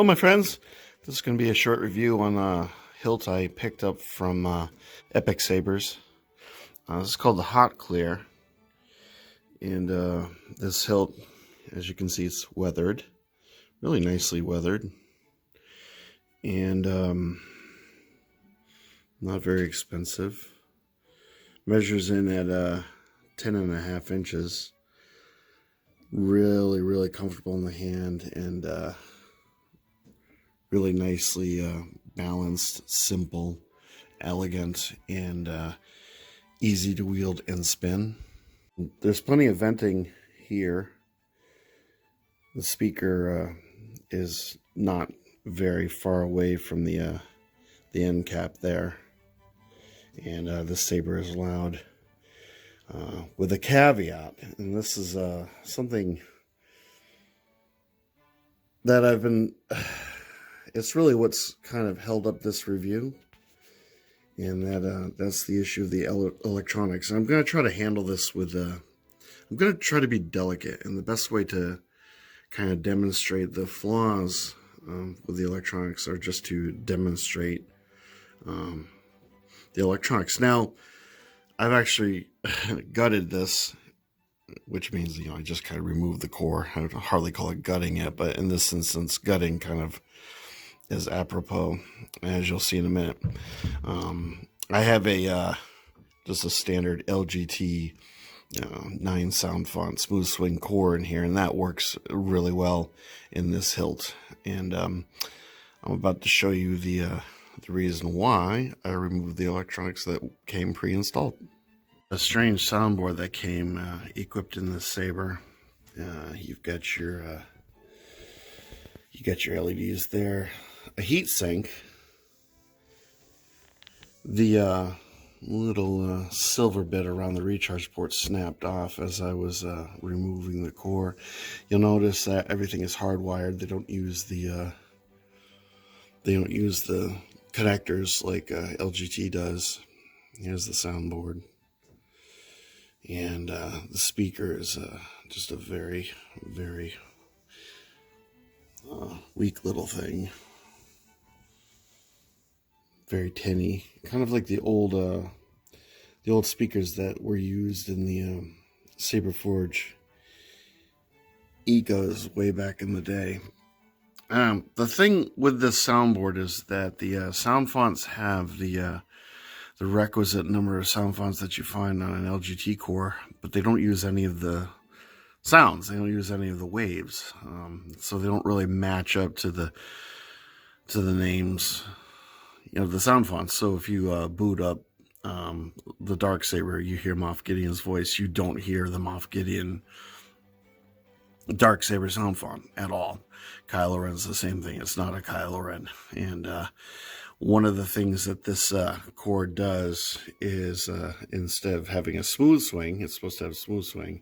Hello my friends, this is going to be a short review on a hilt I picked up from Epicsabers. This is called the Hauteclere, and this hilt, as you can see, it's weathered, really nicely weathered, and not very expensive. Measures in at 10.5 inches. Really comfortable in the hand, and really nicely balanced, simple, elegant, and easy to wield and spin. There's plenty of venting here. The speaker is not very far away from the end cap there, and this saber is loud. With a caveat, and this is something that I've been, it's really what's kind of held up this review, and that's the issue of the electronics. And I'm going to try to handle this with, I'm going to try to be delicate, and the best way to kind of demonstrate the flaws with the electronics are just to demonstrate the electronics. Now, I've actually gutted this, which means, you know, I just kind of removed the core. I would hardly call it gutting it, but in this instance, gutting kind of is apropos, as you'll see in a minute. I have a just a standard LGT 9 sound font smooth swing core in here, and that works really well in this hilt. And I'm about to show you the reason why I removed the electronics that came pre-installed. A strange soundboard that came equipped in this saber. You've got your LEDs there, a heat sink. The little silver bit around the recharge port snapped off as I was removing the core. You'll notice that everything is hardwired. They don't use the connectors like LGT does. Here's the soundboard, and the speaker is just a very weak little thing. Very tinny, kind of like the old speakers that were used in the Saberforge Ecos way back in the day. The thing with this soundboard is that the sound fonts have the requisite number of sound fonts that you find on an LGT core, but they don't use any of the sounds. They don't use any of the waves, so they don't really match up to the names, you know, the sound fonts. So if you boot up the Darksaber, you hear Moff Gideon's voice. You don't hear the Moff Gideon Darksaber sound font at all. Kylo Ren's the same thing. It's not a Kylo Ren. And one of the things that this core does is instead of having a smooth swing, it's supposed to have a smooth swing,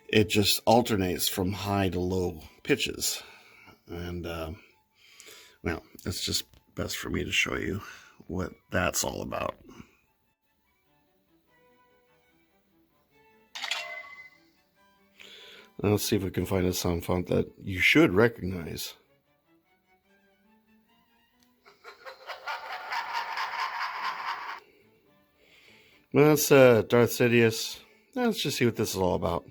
it just alternates from high to low pitches. And well, it's just best for me to show you what that's all about. Now let's see if we can find a sound font that you should recognize. Well, that's Darth Sidious. Let's just see what this is all about.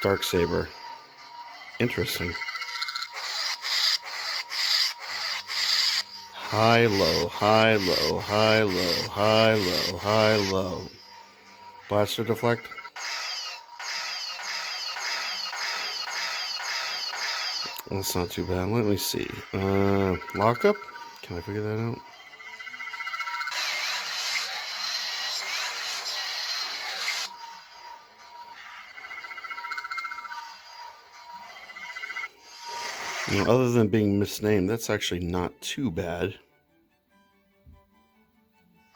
Darksaber. Interesting. High, low, high, low, high, low, high, low, high, low. Blaster deflect. That's not too bad. Let me see. Lockup? Can I figure that out? You know, other than being misnamed, that's actually not too bad.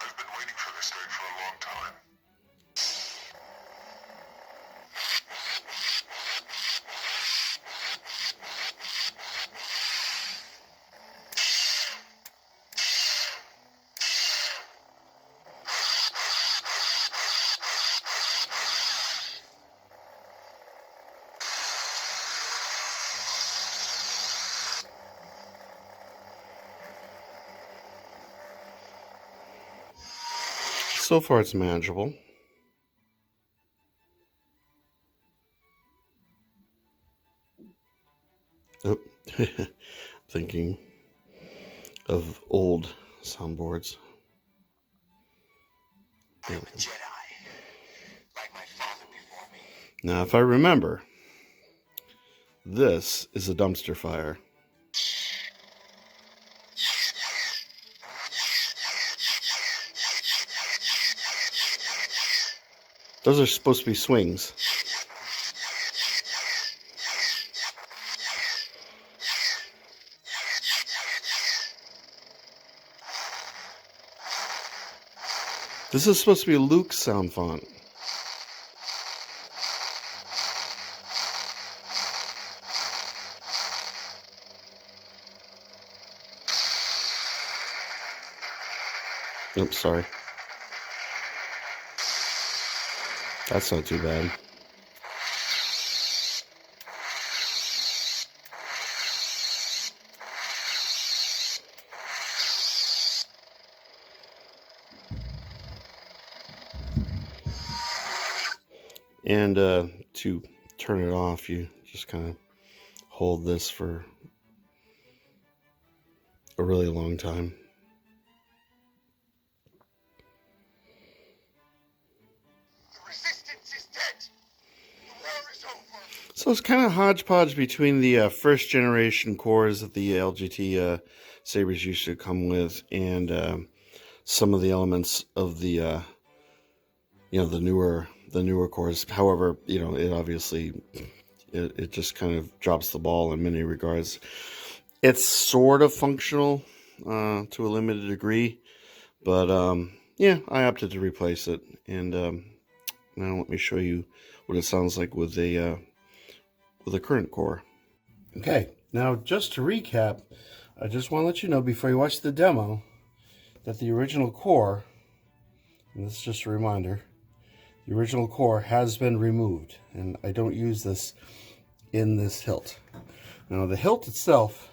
I've been waiting for this day for a long time. So far it's manageable. Oh, thinking of old soundboards. I'm a Jedi, like my father before me. Now, if I remember, this is a dumpster fire. Those are supposed to be swings. This is supposed to be Luke's sound font. Oops, sorry. That's not too bad. And to turn it off, you just kind of hold this for a really long time. The resistance is dead. The war is over. So it's kind of hodgepodge between the first generation cores that the LGT Sabers used to come with, and some of the elements of the the newer cores. However, it obviously it just kind of drops the ball in many regards. It's sort of functional to a limited degree, but yeah, I opted to replace it. And now let me show you what it sounds like with a current core. Okay, now just to recap, I just want to let you know before you watch the demo that the original core, and this is just a reminder, the original core has been removed, and I don't use this in this hilt. Now the hilt itself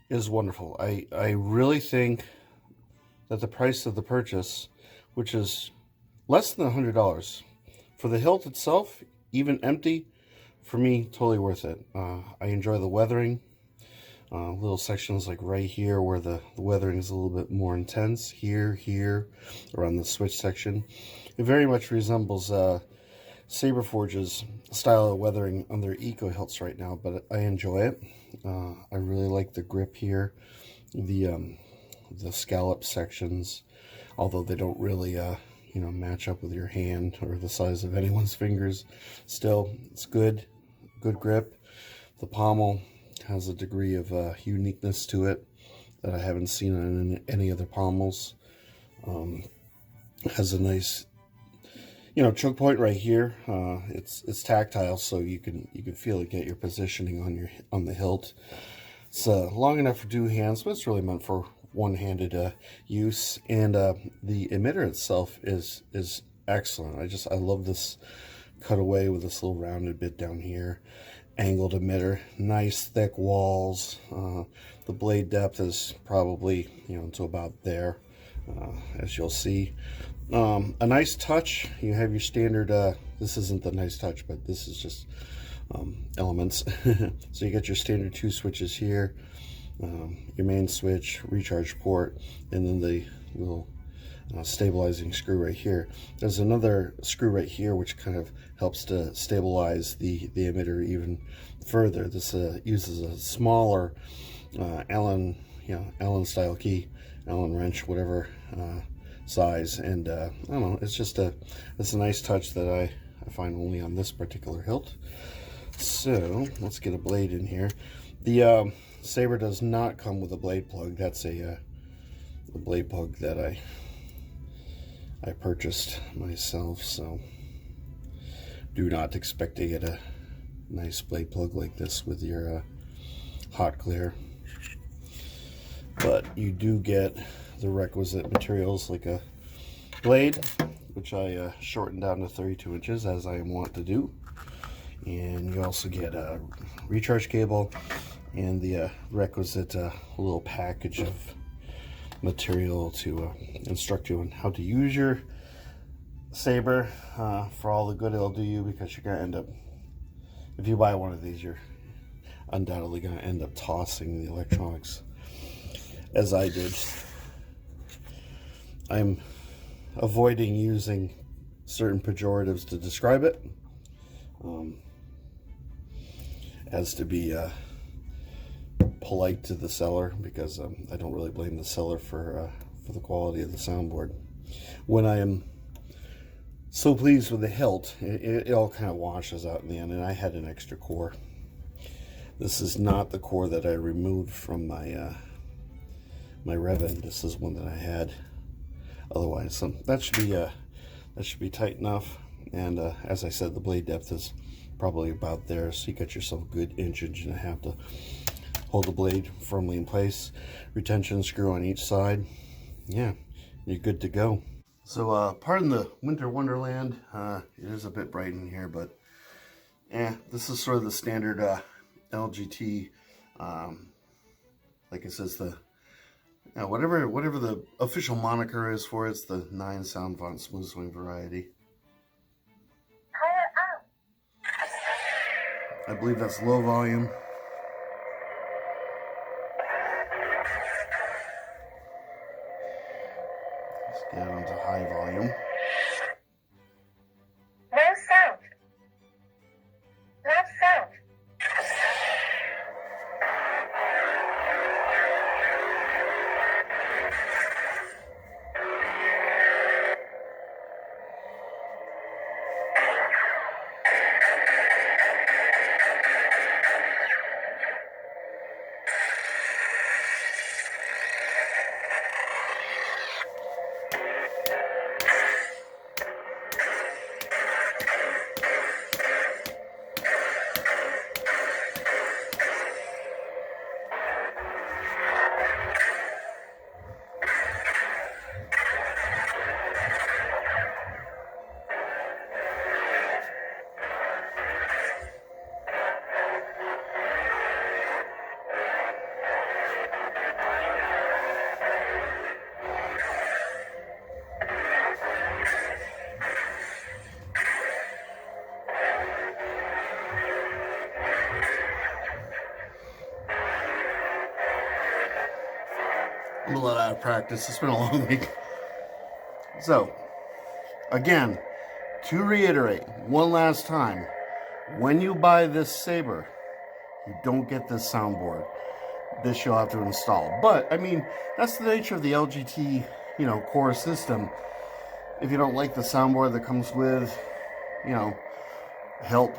is wonderful. I really think that the price of the purchase, which is less than $100 for the hilt itself, even empty, for me, totally worth it. I enjoy the weathering. Little sections like right here where the weathering is a little bit more intense. Here, around the switch section. It very much resembles Saberforge's style of weathering on their Eco Hilts right now, but I enjoy it. I really like the grip here. The scallop sections, although they don't really match up with your hand or the size of anyone's fingers, still it's good grip. The pommel has a degree of uniqueness to it that I haven't seen on any other pommels. Has a nice choke point right here. It's tactile, so you can feel it, get your positioning on the hilt. It's long enough for two hands, but it's really meant for one-handed use. And the emitter itself is excellent. I love this cutaway with this little rounded bit down here. Angled emitter, nice thick walls. The blade depth is probably to about there, as you'll see. A nice touch. You have your standard. This isn't the nice touch, but this is just elements. So you got your standard two switches here, your main switch, recharge port, and then the little stabilizing screw right here. There's another screw right here which kind of helps to stabilize the emitter even further. This uses a smaller Allen style key, Allen wrench, whatever size, and I don't know, it's a nice touch that I find only on this particular hilt. So let's get a blade in here. The Saber does not come with a blade plug. That's a blade plug that I purchased myself, so do not expect to get a nice blade plug like this with your Hauteclere. But you do get the requisite materials like a blade, which I shortened down to 32 inches as I am wont to do. And you also get a recharge cable and the requisite little package of material to instruct you on how to use your saber for all the good it'll do you, because you're gonna end up, if you buy one of these, you're undoubtedly gonna end up tossing the electronics, as I did. I'm avoiding using certain pejoratives to describe it, as to be polite to the seller, because I don't really blame the seller for the quality of the soundboard. When I am so pleased with the hilt, it all kind of washes out in the end, and I had an extra core. This is not the core that I removed from my my Revan. This is one that I had. Otherwise, that should be tight enough. And as I said, the blade depth is probably about there, so you got yourself a good inch and a half to hold the blade firmly in place. Retention screw on each side. Yeah, you're good to go. So pardon the winter wonderland. It is a bit bright in here, but this is sort of the standard LGT. Like it says, the whatever the official moniker is for it, it's the 9 sound font smooth swing variety. I believe that's low volume. Let's get it onto high volume. No sound. No sound. I'm a lot out of practice. It's been a long week. So, again, to reiterate one last time, when you buy this saber, you don't get this soundboard. This you'll have to install. But, I mean, that's the nature of the LGT, core system. If you don't like the soundboard that comes with, Hilt,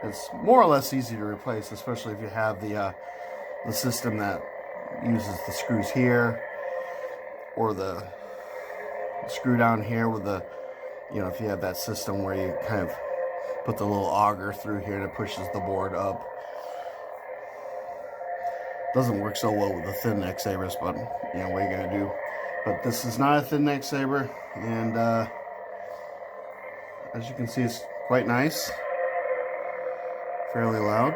it's more or less easy to replace, especially if you have the system that uses the screws here, or the screw down here with the, if you have that system where you kind of put the little auger through here and it pushes the board up. Doesn't work so well with the thin neck sabers, but what are you gonna do? But this is not a thin neck saber, and as you can see, it's quite nice, fairly loud.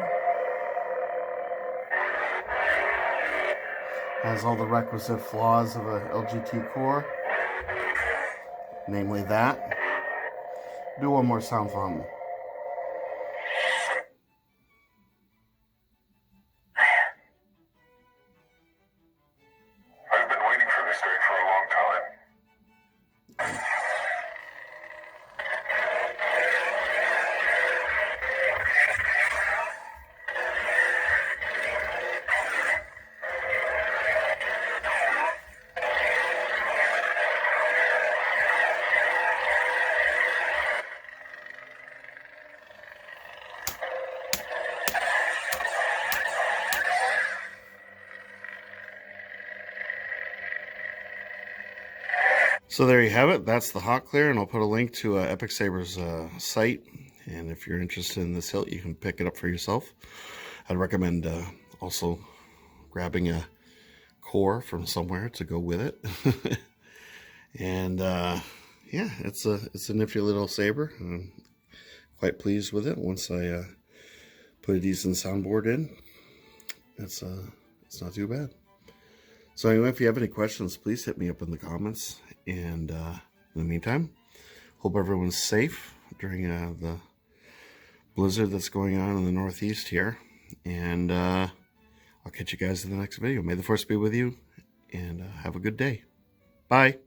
Has all the requisite flaws of a LGT core, namely that. Do one more sound font. I've been waiting for this day for a long time. So there you have it. That's the Hauteclere, and I'll put a link to Epicsabers' site. And if you're interested in this hilt, you can pick it up for yourself. I'd recommend also grabbing a core from somewhere to go with it. And yeah, it's a nifty little saber. I'm quite pleased with it. Once I put a decent soundboard in, it's not too bad. So anyway, if you have any questions, please hit me up in the comments. And in the meantime, hope Hope everyone's safe during the blizzard that's going on in the Northeast here. And I'll catch you guys in the next video. May the force be with you, and have a good day. Bye.